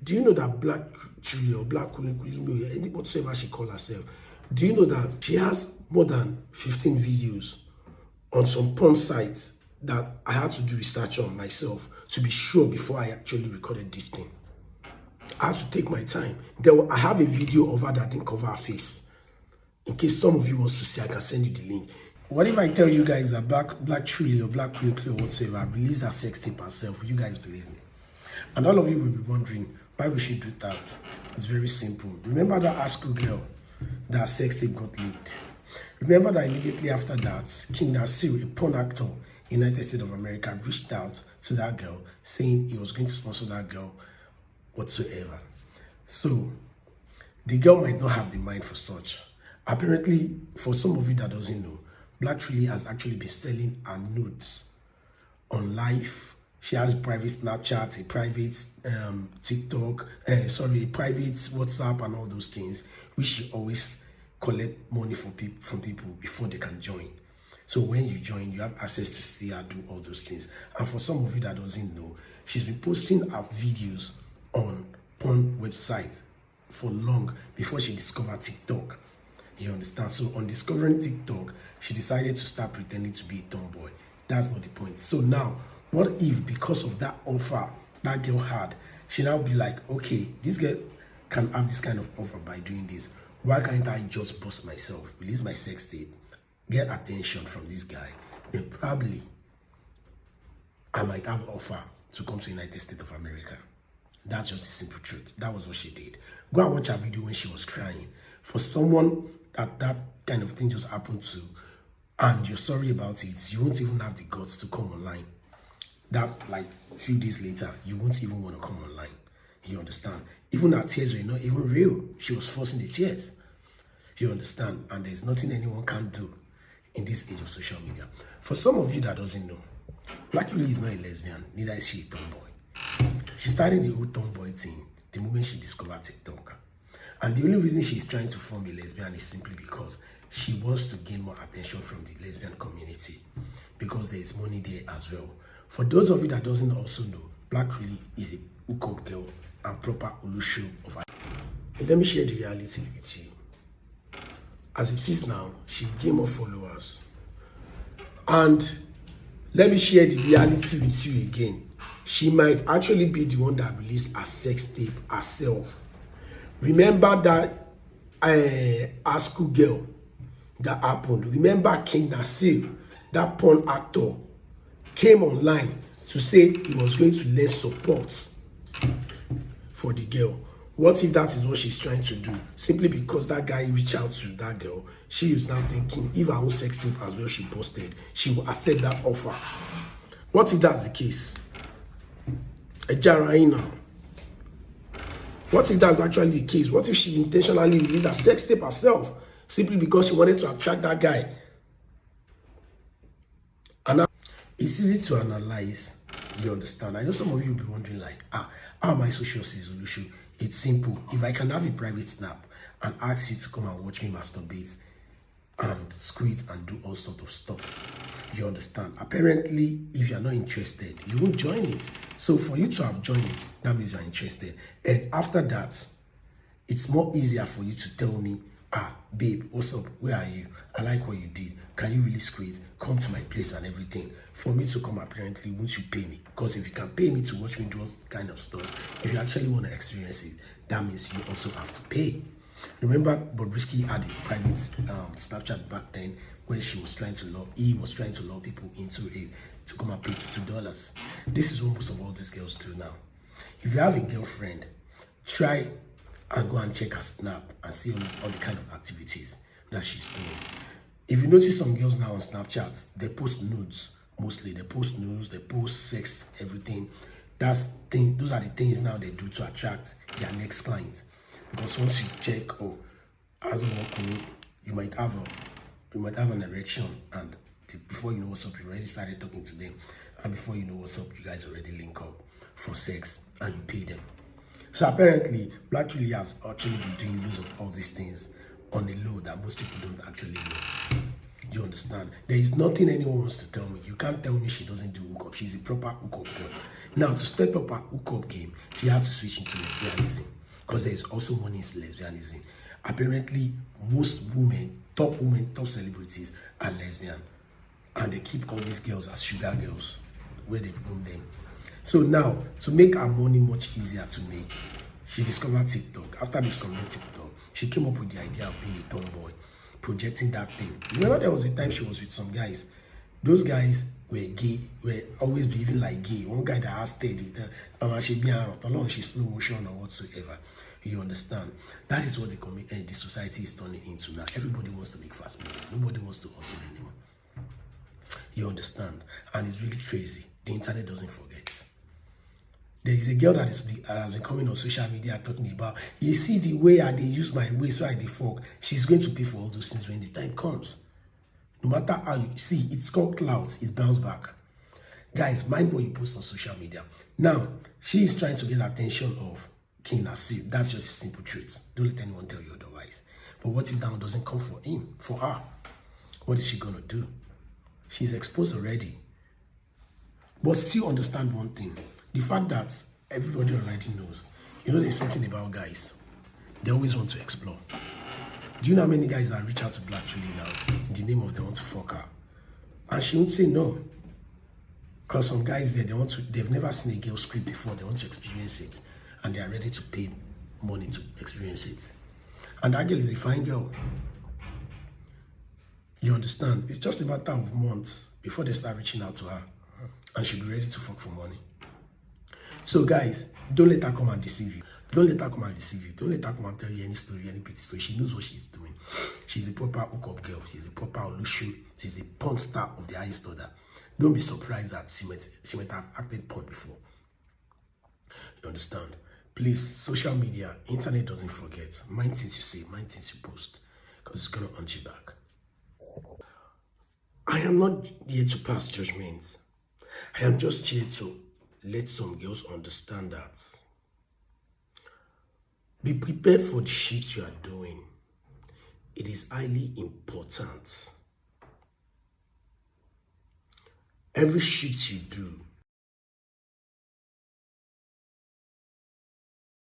Do you know that Black Julie or Black Kulikuli, any whatsoever she call herself, do you know that she has more than 15 videos on some porn sites that I had to do research on myself to be sure before I actually recorded this thing? I had to take my time. I have a video of her that didn't cover her face. In case some of you wants to see, I can send you the link. What if I tell you guys that Black Truly or Black Kulikuli or whatsoever released her sex tape herself? Will you guys believe me? And all of you will be wondering, why would she do that? It's very simple. Remember that ASCO girl, that sex tape got leaked? Remember that immediately after that, King Nasir, a porn actor in the United States of America, reached out to that girl saying he was going to sponsor that girl whatsoever. So, the girl might not have the mind for such. Apparently, for some of you that doesn't know, Black Truly has actually been selling her nudes on live. She has a private Snapchat, a private TikTok, a private WhatsApp and all those things, which she always collect money from people before they can join. So when you join, you have access to see her do all those things. And for some of you that doesn't know, she's been posting her videos on porn website for long before she discovered TikTok. You understand? So on discovering TikTok, she decided to start pretending to be a tomboy. That's not the point. So now, what if because of that offer that girl had, she now be like, okay, this girl can have this kind of offer by doing this. Why can't I just bust myself, release my sex tape, get attention from this guy? Then probably I might have an offer to come to the United States of America. That's just the simple truth. That was what she did. Go and watch her video when she was crying. For someone that kind of thing just happened to, and you're sorry about it, you won't even have the guts to come online. That, like, a few days later, you won't even want to come online. You understand? Even her tears were not even real. She was forcing the tears. You understand? And there's nothing anyone can do in this age of social media. For some of you that doesn't know, Black Truly is not a lesbian, neither is she a tomboy. She started the whole tomboy thing the moment she discovered TikTok. And the only reason she's trying to form a lesbian is simply because she wants to gain more attention from the lesbian community, because there is money there as well. For those of you that doesn't also know, Black Truly is a hookup girl and proper Olusho of her. Let me share the reality with you. As it is now, she gained more followers. And let me share the reality with you again. She might actually be the one that released her sex tape herself. Remember that ASCO girl that happened? Remember King Nasir, that porn actor, came online to say he was going to lend support for the girl. What if that is what she's trying to do? Simply because that guy reached out to that girl, she is now thinking if her own sex tape as well she posted, she will accept that offer. What if that's the case? Ejaraina. What if that's actually the case? What if she intentionally released her sex tape herself simply because she wanted to attract that guy? And now, it's easy to analyze, you understand? I know some of you will be wondering like, how am I so sure she's Olusho? It's simple. If I can have a private snap and ask you to come and watch me masturbate and squeeze and do all sorts of stuff, you understand? Apparently, if you're not interested, you won't join it. So for you to have joined it, that means you're interested. And after that, it's more easier for you to tell me, babe, what's up? Where are you? I like what you did. Can you really squeeze? Come to my place and everything. For me to come, apparently, won't you pay me? Because if you can pay me to watch me do all kind of stuff, if you actually want to experience it, that means you also have to pay. Remember, Bobrisky had a private Snapchat back then when he was trying to lure people into it to come and pay $2. This is what most of all these girls do now. If you have a girlfriend, try and go and check her snap and see all the kind of activities that she's doing. If you notice some girls now on Snapchat, they post nudes mostly. They post nudes, they post sex, everything. Those are the things now they do to attract their next client. Because once you check, as a working, you might have an erection, and before you know what's up, you already started talking to them, and before you know what's up, you guys already link up for sex and you pay them. So apparently, Black Truly has actually been doing loads of all these things on the low that most people don't actually know. Do you understand? There is nothing anyone wants to tell me. You can't tell me she doesn't do hookup. She's a proper hookup girl. Now, to step up her hookup game, she had to switch into lesbianism because there is also money in lesbianism. Apparently, most women, top celebrities are lesbian, and they keep all these girls as sugar girls where they've grown them. So now, to make her money much easier to make, she discovered TikTok. After discovering TikTok, she came up with the idea of being a tomboy, projecting that thing. Remember, there was a time she was with some guys. Those guys were gay, were always behaving like gay. One guy that has steady, she be along, she slow motion or whatsoever. You understand? That is what the society is turning into now. Everybody wants to make fast money. Nobody wants to hustle anymore. You understand? And it's really crazy. The internet doesn't forget. There is a girl that has been coming on social media talking about, you see the way I they use my way so I they fuck. She's going to pay for all those things when the time comes. No matter how you see, it's called clouds, it's bounce back. Guys, mind what you post on social media. Now, she is trying to get attention of King Nasir. That's just a simple truth. Don't let anyone tell you otherwise. But what if that one doesn't come for him, for her? What is she gonna do? She's exposed already. But still understand one thing. The fact that everybody already knows. You know, there's something about guys. They always want to explore. Do you know how many guys that reach out to Black Chili now in the name of they want to fuck her? And she won't say no. Because some guys there, they've never seen a girl script before. They want to experience it. And they are ready to pay money to experience it. And that girl is a fine girl. You understand? It's just a matter of months before they start reaching out to her. And she'll be ready to fuck for money. So guys, don't let her come and deceive you. Don't let her come and deceive you. Don't let her come and tell you any story, any petty story. She knows what she's doing. She's a proper hookup girl. She's a proper Olushu. She's a porn star of the highest order. Don't be surprised that she might have acted porn before. You understand? Please, social media, internet doesn't forget. Mind things you say, mind things you post. Because it's going to hunt you back. I am not here to pass judgment. I am just here to let some girls understand that be prepared for the shit you are doing. It is highly important. Every shit you do